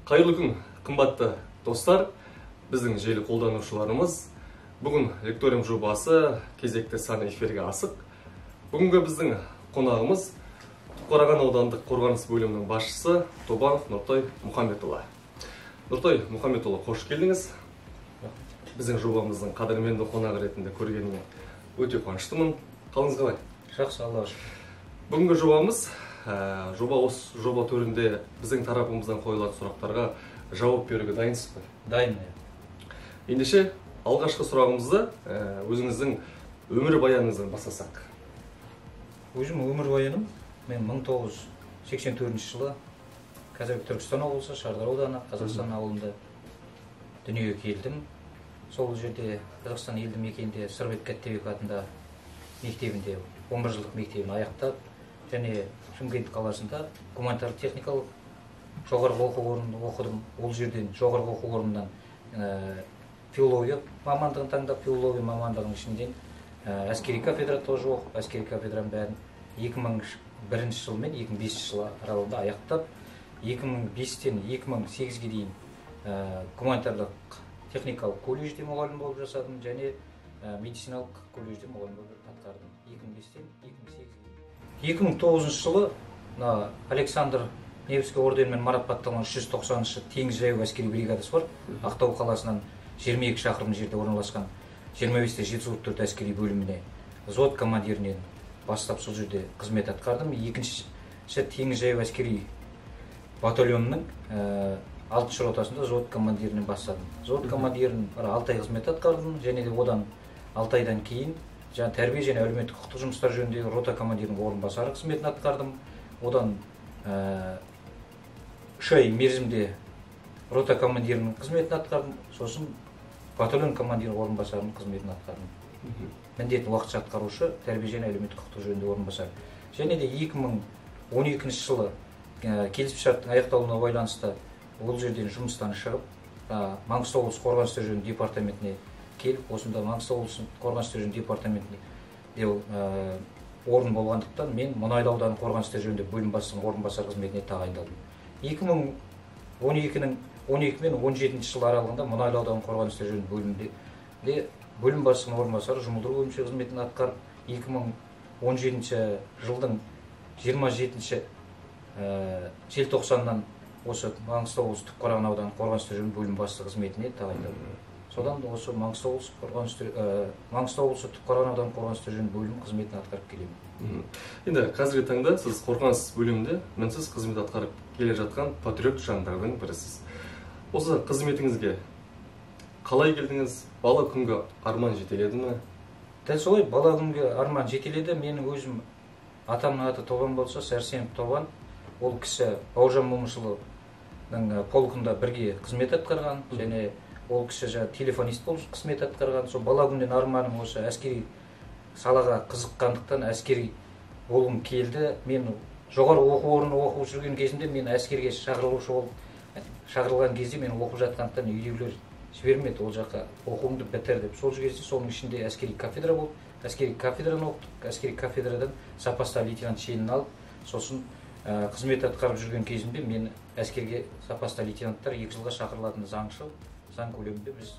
Қайырлы күн, қымбатты достар, біздің желі қолданушыларымыз. Бүгін лекториум жобасы кезекті саны эфирге асық. Бүгінгі біздің қонағымыз Түпқараған аудандық қорғаныс бөлімінің басшысы Тобанов Нұртай Мұхамбетұлы. Нұртай Мұхамбетұлы, қош келдіңіз. Біздің жобамыздың қадірменді қонағы ретінде көргеніме өте қуаныштымын. Қалыңыз қалай? Жақсы, Алла шүкір. Бүгінгі жобамыз жоба төрінде біздің тарапымыздан қойылатын сұрақтарға жауап беруге дайынсыз ба? Дайынмын. Ендеше алғашқы сұрағымызды өзіңіздің өмір баяныңыздан бастасақ. Өзім өмір баяным, мен 1984 жылы қазіргі Түркістан облысы Шардар ауданы Қазақстан ауылында дүниеге келдім. Сол жерде Қазақстан елді мекенінде Сырбет Кәттебек атында мектебінде 11 жылдық мектебін аяқтап, және Шымкент қаласында гуманитарлық техникалық жоғарғы оқу орнында оқыдым. Ол жерден жоғарғы оқу орнынан филология мамандығын таңдап, филология мамандығының ішінден әскери кафедрада тоже оқып, әскери кафедраның бәрін 2001 жыл мен 2005 жыл аралығында аяқтап, 2005-тен 2008-ге дейін гуманитарлық техникалық колледжде мұғалім болып жасадым, және медициналық колледжде мұғалім болып атқардым 2005-тен 2008-ге дейін. 2009 жылы Александр Невский орденімен марапатталған 390-шы теңіз жаяу әскери бригадасы бар. Ақтау қаласынан 22 шақырым жерде орналасқан 25-744 әскери бөліміне взвод командирінен бастап сол жерде қызмет атқардым. Екінші теңіз жаяу әскери батальонының 6-шы ротасында взвод командирінен бастадым. Взвод командирін 6 ай қызмет атқардым, және де одан 6 айдан кейін тәрбие және әлеуметтік құқықтық жұмыстар жөніндегі рота командирінің орынбасары қызметін атқардым. Одан 3 ай мерзімде рота командирінің қызметін атқардым. Сосын батальон командирінің орынбасарының қызметін атқардым. Міндетті уақытша атқарушы тәрбие және әлеуметтік құқықтық жөніндегі орынбасар. Және де 2012 жылы келісімшарттың аяқталуына байланысты ол жерден жұмыстан шығып, Маңғыстау облысы қорғаныс істері жөніндегі департаментіне келіп, осында Маңғыстау облысы қорғаныс істері жөніндегі департаментіне орын болғандықтан мен Мұнайлы ауданы қорғаныс істері жөніндегі бөлім бастығының орынбасары қызметіне тағайындалдым. 2012 мен 17 жыл аралығында Мұнайлы ауданы қорғаныс істері жөніндегі бөлімде бөлім бастығының орынбасары жұмылдыру бөлімше қызметін атқарып, 2017 жылдың 27 желтоқсаннан осы Маңғыстау облысы Түпқараған ауданы қорғаныс істері жөніндегі бөлім бастығы қызметіне тағайындалдым. Содан осы Маңғыстау облысы Түпқараған ауданы қорғаныс істері жөніндегі бөлім қызметін атқарып келемін. Енді қазіргі таңда сіз қорғаныс бөлімінде мінсіз қызмет атқарып келе жатқан патриот жандардың бірісіз. Осы қызметіңізге қалай келдіңіз? Бала күнгі арман жетеледі ме? Дәл солай, бала күнгі арман жетеледі. Менің өзім атамның аты Тобан болса, Сәрсенов Тобан. Ол кісі Бауыржан Момышұлының полкында бірге қызмет атқарған, және ол кісі телефонист болып қызмет атқарған. Сол бала күннен арманым осы әскери салаға қызыққандықтан әскери болғым келді. Мен жоғары оқу орнында оқып жүрген кезімде мен әскерге шақырылған кезде мен оқып жатқандықтан үйдегілер жібермеді, ол жаққа оқуыңды бітір деп. Сол кезде соның ішінде әскери кафедра болды. Әскери кафедраны оқыдық. Әскери кафедрадан запаста лейтенант шенін алып, сосын қызмет атқарып жүрген кезімде мен әскерге запаста лейтенанттар 2 жылға шақырылатын заң көлемінде біз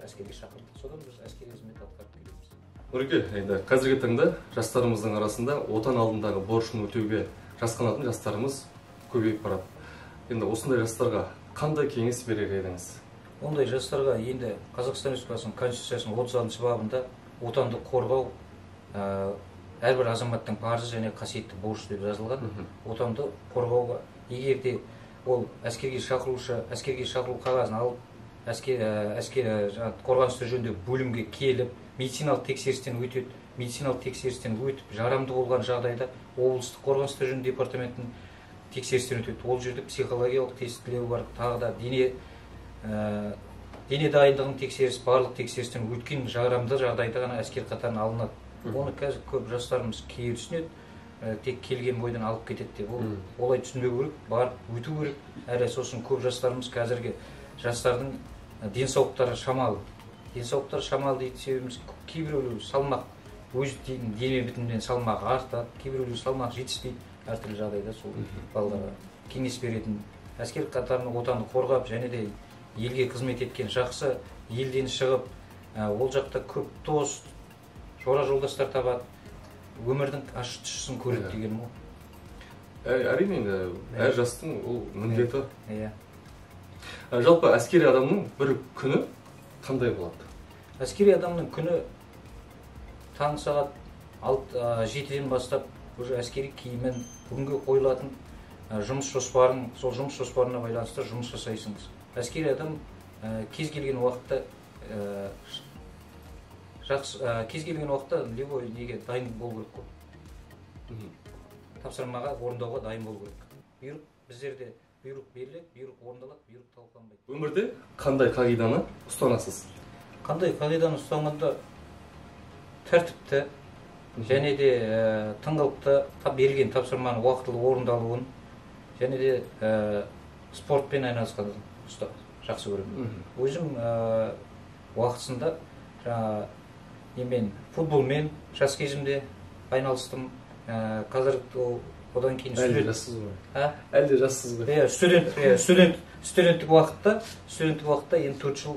әскерге шақырдық. Содан біз әскери қызмет атқарып келеміз. Нұреке, енді қазіргі таңда жастарымыздың арасында отан алдындағы борышын өтеуге жасқанатын жастарымыз көбейіп барады. Енді осындай жастарға қандай кеңес берер едіңіз? Ондай жастарға енді Қазақстан Республикасының Конституциясының 36 бабында отанды қорғау әрбір азаматтың парызы және қасиетті борышы деп жазылған. Отанды қорғауға егер де ол әскерге шақыру қағазын алып, қорғаныс істері жөніндегі бөлімге келіп, медициналық тексерістен өтіп, жарамды болған жағдайда облыстық қорғаныс істері жөніндегі департаментінің тексерістен өтеді. Ол жерде психологиялық тестілеу бар, тағы да дене дайындығын тексеріс, барлық тексерістен өткен жарамды жағдайда ғана әскер қатарына алынады. Оны қазір көп жастарымыз кейі түсінеді, тек келген бойдан алып кетеді деп. Олай түсінбеу керек, барып өту керек. Әрі сосын көп жастарымыз қазіргі жастардың денсаулықтары шамалы. Денсаулықтары шамалы дейді себебіміз кейбіреулер салмақ, өз дене бітімінен салмақ артады, кейбіреулер салмақ жетіспейді. Әртүрлі жағдайда сол балаларға кеңес беретін әскер қатарында отанды қорғап және де елге қызмет еткен, жақсы елден шығып, ол жақта көп дос, жора жолдастар табады, өмірдің ащы тұщысын көреді деген ол. Әрине енді әр жастың ол міндеті. Иә. Жалпы әскери адамның бір күні қандай болады? Әскери адамның күні таң сағат 7-ден бастап уже әскери киімін, бүгінгі қойылатын жұмыс жоспарын, сол жұмыс жоспарына байланысты жұмыс жасайсыңыз. Әскери адам кез келген уақытта любой неге дайын болу керек қой. Тапсырмаға орындауға дайын болу керек. Бұйрық біздерде бұйрық беріледі, бұйрық орындалады, бұйрық талқыланбайды. Өмірде қандай қағиданы ұстанасыз? Қандай қағиданы ұстанғанда тәртіпті және де тыңғылықты берілген тапсырманың уақытылы орындалуын және де спортпен айналысқанды жақсы көремін. Өзім уақытысында футболмен жас кезімде айналыстым. Қазір одан кейін әлде жассыз ғой? Әлде жассыз ғой? Студенттік уақытта енді 4 жыл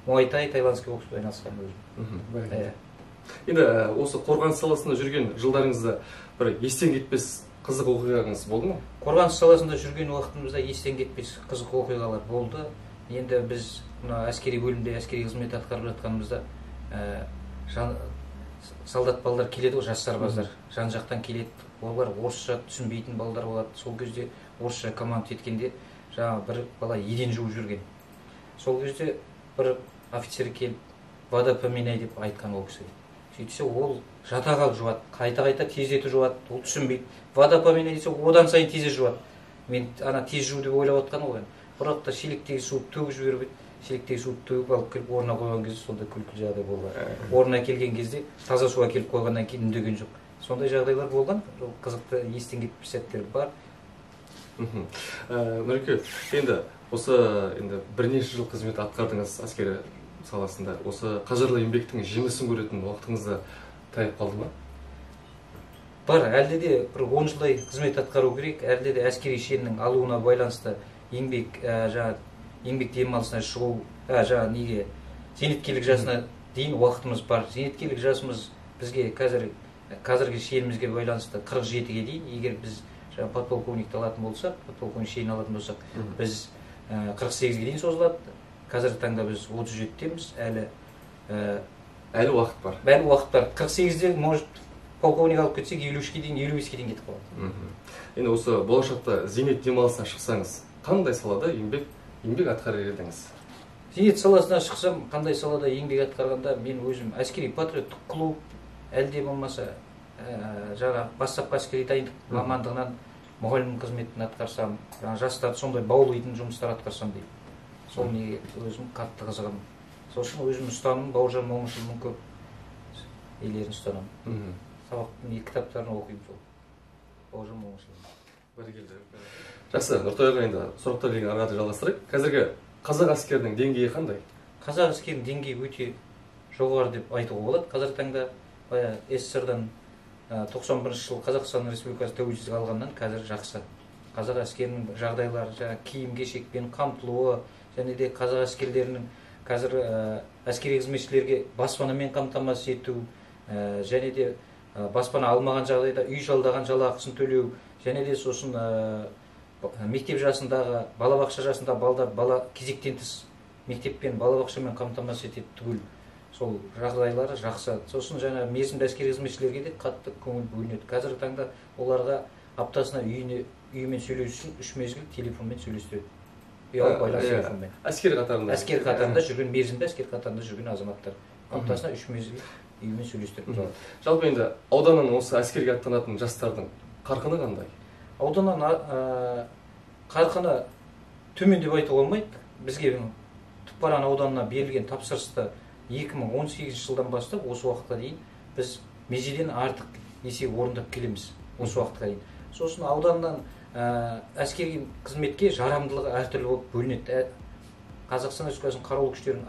муайтай, тайландский бокспен айналысқан өзім. Енді осы қорғаныс саласында жүрген жылдарыңызда бір естен кетпес қызық оқиғаңыз болды ма? Қорғаныс саласында жүрген уақытымызда естен кетпес қызық оқиғалар болды. Енді біз әскери бөлімде әскери қызмет атқарып жатқанымызда солдат балдар келеді ғой, жас сарбаздар, жан жақтан келеді. Олар орысша түсінбейтін балдар болады. Сол кезде орысша команда еткенде жаңа бір бала еден жуып жүрген. Сол кезде бір офицер келіп, вода поменяй деп айтқан ол кісіге. Сөйтсе ол жата қалып жуады, қайта тездетіп жуады, ол түсінбейді. Вода поменяй десе одан сайын тез жуады. Мен тез жуу деп ойлап отқан ғой. Бірақ та шелектегі суды төгіп жіберіп, шелектегі суды төгіп алып келіп орнына қойған кезде сондай күлкілі жағдай болған. Орнына келген кезде таза су әкеліп қойғаннан кейін үндеген жоқ. Сондай жағдайлар болған, қызықты естен кетпес сәттер бар. Нұреке, енді осы бірнеше жыл қызмет атқардыңыз әскери саласында. Осы қажырлы еңбектің жемісін көретін уақытыңызда тайып қалды ма? Бар, әлде де бір 10 жылдай қызмет атқару керек, әлде де әскери шеннің алуына байланысты еңбек демалысына шығу, зейнеткерлік жасына дейін уақытымыз бар. Зейнеткерлік жасымыз бізге қазіргі шенімізге байланысты 47-ге дейін, егер біз подполковникті алатын болсақ, подполковник шенін алатын болсақ, біз 48-ге дейін созылады. Қазіргі таңда біз 37-теміз, әлі уақыт бар. Әлі уақыт бар. 48-де может полковник алып кетсек, 53-ге дейін, 55-ге дейін кетіп қалады. Енді осы болашақта зейнет демалысына шықсаңыз, қандай салада еңбек атқарар едіңіз? Зейнет саласына шықсам, қандай салада еңбек атқарғанда, мен өзім әскери патриоттық клуб, әлде болмаса бастапқы әскери дайындық мамандығынан мұғалім қызметін атқарсам, жастарды сондай баулайтын жұмыстар атқарсам дейді. Сол неге өзім қатты қызығамын. Сол үшін өзім ұстаным Бауыржан Момышұлының көп елерін ұстанамын. Сабақтың кітаптарын оқимын сол. Бауыржан Момышұлының. Жақсы, Нұртай аға, енді сұрақтар деген ары қарай жалғастырайық. Қазіргі қазақ әскерінің деңгейі қандай? Қазақ әскерінің деңгейі өте жоғары деп айтуға болады. Қазіргі таңда СССР-дан 91 жыл Қазақстан Республикасы тәуелсіздік алғаннан қазір жақсы. Қазақ әскерінің жағдайлары, киім-кешекпен қамтылуы, және де қазақ әскерлерінің қазір әскери қызметшілерге баспанамен қамтамасыз ету, және де баспана алмаған жағдайда үй жалдаған жалақысын төлеу, және де сосын мектеп жасындағы, балабақша жасындағы балдар кезектен тыс мектеппен, балабақшамен қамтамасыз етеді түгел. Сол жағдайлары жақсы. Сосын жаңа мерзімді әскери қызметшілерге де қатты көңіл бөлінеді. Қазіргі таңда оларға аптасына үйімен сөйлесу үшін 3 мезгіл телефонмен сөйлестіреді. Ұялы байланыс телефонмен. Әскер қатарында жүрген, мерзімді әскер қатарында жүрген азаматтар аптасына 3 мезгіл үйімен сөйлестіріп тұрады. Жалпы енді ауданнан осы әскерге аттанатын жастардың қарқыны қандай? Ауданнан қарқыны төмен деп айтуға болмайды. Бізге Түппаран ауданына берілген тапсырысты 2018 жылдан бастап осы уақытқа дейін біз межеден артық есе орындап келеміз осы уақытқа дейін. Сосын ауданнан әскери қызметке жарамдылығы әртүрлі болып бөлінеді. Қазақстан Республикасының қарулы күштерінің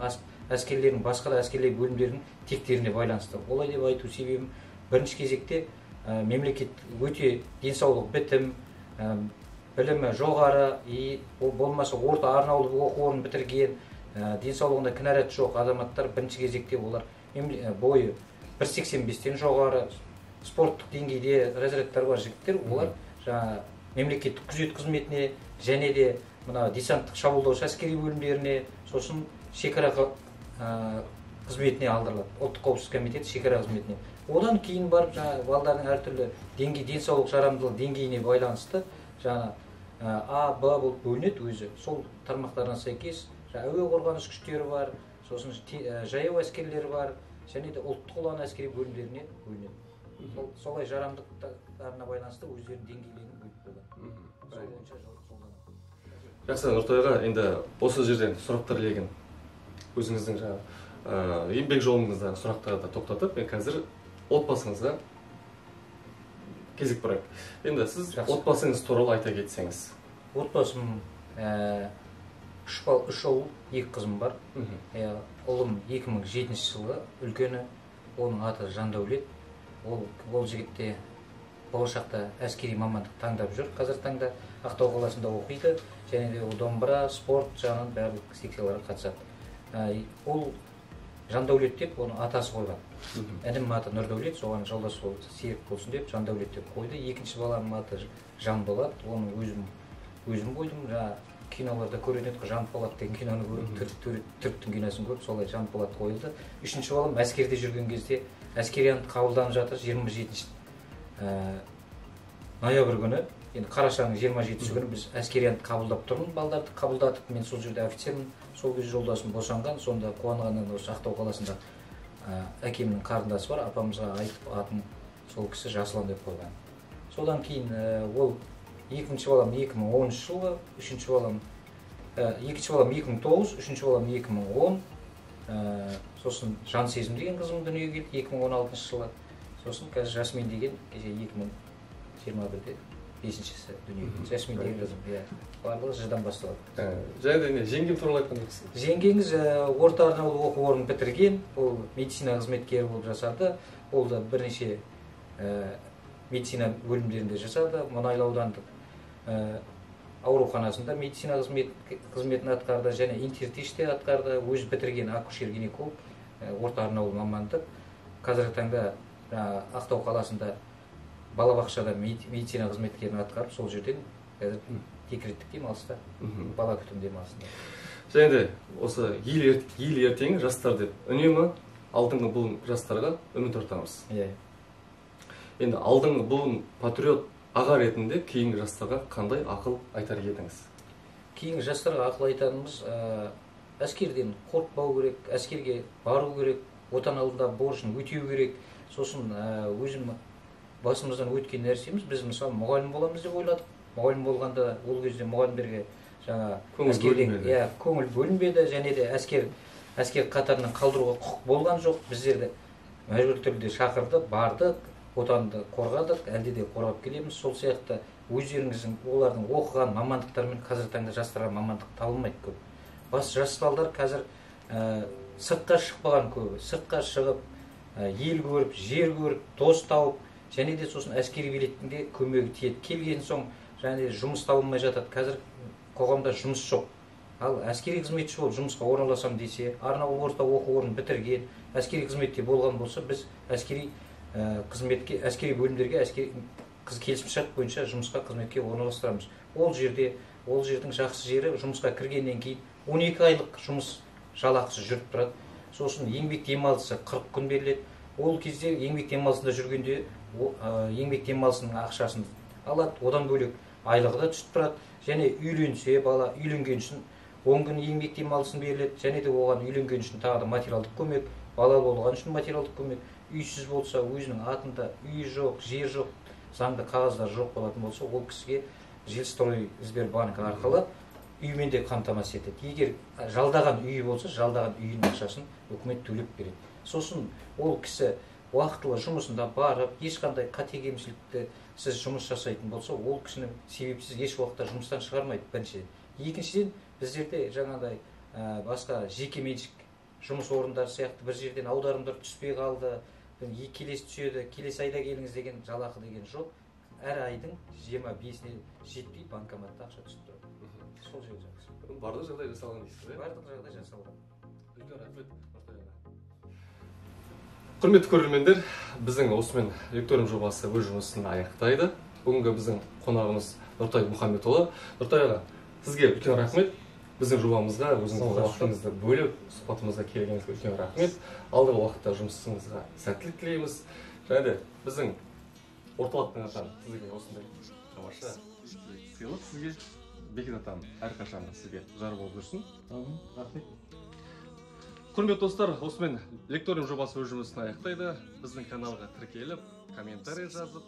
әскерлерінің басқа да әскерлер бөлімдерінің тектеріне байланысты. Олай деп айту себебім бірінші кезекте мемлекет өте денсаулық бітім, білімі жоғары, ол болмаса орта арнаулы оқу орнын бітірген, денсаулығында кінәрат жоқ азаматтар бірінші кезекте олар бойы 1,85-тен жоғары спорттық деңгейде разрядтар бар жігіттер, олар жаңа мемлекеттік күзет қызметіне және де мына десанттық шабуылдаушы әскери бөлімдеріне, сосын шекара қызметіне алдырылады. Ұлттық қауіпсіздік комитеті шекара қызметіне. Одан кейін барып жаңа балдардың әртүрлі деңгей, денсаулық жарамдылық деңгейіне байланысты жаңа А, Б болып бөлінеді өзі. Сол тармақтарына сәйкес әуе қорғаныс күштері бар, сосын жаяу әскерлері бар, және де ұлттық ұлан әскери бөлімдеріне бөлінеді. Солай жарамдықтарына байланысты өздерінің деңгейлерін бөліп қойған. Жақсы, Нұртайға, енді осы жерден сұрақтар леген өзіңіздің еңбек жолыңыздағы сұрақтарды тоқтатып, мен қазір отбасыңызға кезек бұрайық. Енді сіз отбасыңыз туралы айта кетсеңіз. Отбасым 3 ұл, 2 қызым бар. Ұлым 2007 жылы үлкені, оның аты Жандәулет. Ол жігітте болашақта әскери мамандық таңдап жүр. Қазір таңда Ақтау қаласында оқиды, және де домбыра, спорт жағынан барлық секцияларға қатысады. Ол Жандәулет деп, оның атасы қойған. Інім аты Нұрдәулет, соған жолдас болып серік болсын деп Жандәулет деп қойды. Екінші баламның аты Жанболат, оны өзім қойдым. Киноларда көрінеді, Жанболат деген киноны көріп, түріктің киносын көріп, солай Жанболат қойылды. Үшінші балам әскерде жүрген кезде әскери ант қабылданып жатыр 27 ноябрь күні. Енді қарашаның 27 күні біз әскери ант қабылдап тұрмын, балдарды қабылдатып, мен сол жерде офицермін. Сол кезде жолдасым босанған, сонда қуанғаннан осы Ақтау қаласында әкемнің қарындасы бар, апамызға айтып атын сол кісі Жасұлан деп қойған. Содан кейін ол екінші балам 2010 жылы, екінші балам 2009, үшінші балам 2010, сосын Жансезім деген қызым дүниеге келді 2016 жылы, сосын қазір Жасмин деген 2021-де 5-шісі дүниеге келді. Жасмин деген қызым, барлығы жырдан басталады. Және де жеңгем туралы айтқандыңыз? Жеңгеңіз орта арнаулы оқу орнын бітірген, ол медицина қызметкері болып жасады. Ол да бірнеше медицина бөлімдерінде жасады. Мұнайлы аудандық ауруханасында медицина қызметін атқарды, және интертиште атқарды. Өзі бітірген акушер-гинеколог, орта арнаулы мамандық. Қазіргі таңда Ақтау қаласында балабақшада медицина қызметкерін атқарып, сол жерден декреттік демалыста, бала күтім демалысында. Және де осы ел ертеңі жастар деп үнемі алдыңғы буын жастарға үміт артамыз. Енді алдыңғы буын патриот аға ретінде кейінгі жастарға қандай ақыл айтар едіңіз? Кейінгі жастарға ақыл айтарымыз, әскерден қорықпау керек, әскерге бару керек, отан алдында борышын өтеу керек. Сосын өзім басымыздан өткен нәрсеміз, біз мысалы мұғалім боламыз деп ойладық. Мұғалім болғанда ол кезде мұғалімдерге көңіл бөлінбеді, және де әскер қатарынан қалдыруға құқық болған жоқ. Біздерді мәжбүр түрде шақырды, бардық, отанды қорғадық, әлде де қорғап келеміз. Сол сияқты өздеріңіздің олардың оқыған мамандықтармен қазіргі таңда жастарға мамандық табылмайды көп. Жас балдар қазір сыртқа шықпаған көбі, сыртқа шығып, ел көріп, жер көріп, дос тауып, және де сосын әскери билеттің көмегі тиеді. Келген соң және жұмыс табылмай жатады. Қазір қоғамда жұмыс жоқ. Ал әскери қызметші болып жұмысқа орналасам десе, арнаулы орта оқу орнын бітірген, әскери қызметте болған болса, біз әскери қызметке, әскери бөлімдерге келісімшарт бойынша жұмысқа қызметке орналастырамыз. Ол жердің жақсы жері, жұмысқа кіргеннен кейін 12 айлық жұмыс жалақысы жүріп тұрады. Сосын еңбек демалысы 40 күн беріледі. Ол кезде еңбек демалысында жүргенде еңбек демалысының ақшасын алады, одан бөлек айлығы да түсіп тұрады. Және үйленсе, бала үйленген үшін 10 күн еңбек демалысын беріледі, және де оған үйленген үшін тағы да материалдық көмек, бала болған үшін материалдық көмек. Үйсіз болса, өзінің атында үйі жоқ, жер жоқ, заңды қағаздар жоқ болатын болса, ол кісіге Жилстройсбербанк арқылы үймен де қамтамасыз етеді. Егер жалдаған үйі болса, жалдаған үйінің ақшасын үкімет төлеп береді. Сосын ол кісі уақытылы жұмысында барып, ешқандай қате кемшілікті сіз жұмыс жасайтын болса, ол кісіні себепсіз еш уақытта жұмыстан шығармайды, біріншіден. Екіншіден, біздерде жаңағыдай басқа жеке меншік жұмыс орындары сияқты бір жерден аударымдар түспей қалды, келесі түседі, келесі айда келіңіз деген жалақы деген жоқ. әр айдың 25-іне жетпей банкоматта ақша түсіп тұрады. Сол жағы жақсы. Барлық жағдай жасалған дейсіз, Барлық жағдай жасалған. Үлкен рахмет, Нұртай аға. Құрметті көрермендер, біздің осымен лекториум жобасы өз жұмысын аяқтайды. Бүгінгі біздің қонағымыз Нұртай Мұхамбетұлы. Нұртай аға, сізге үлкен рахмет. Біздің жобамызға өзіңіздің уақытыңызды бөліп, сұхбатымызға келгеніңізге үлкен рахмет. Алдағы уақытта жұмысыңызға сәттілік тілейміз. Және де біздің орталықтың атынан сізге осындай тамаша сыйлық сізге. Бекет атам әрқашан сізге жар болып жүрсін. Рахмет. Құрметті достар, осымен лекториум жобасы өз жұмысын аяқтайды. Біздің каналға тіркеліп, комментарий жазып,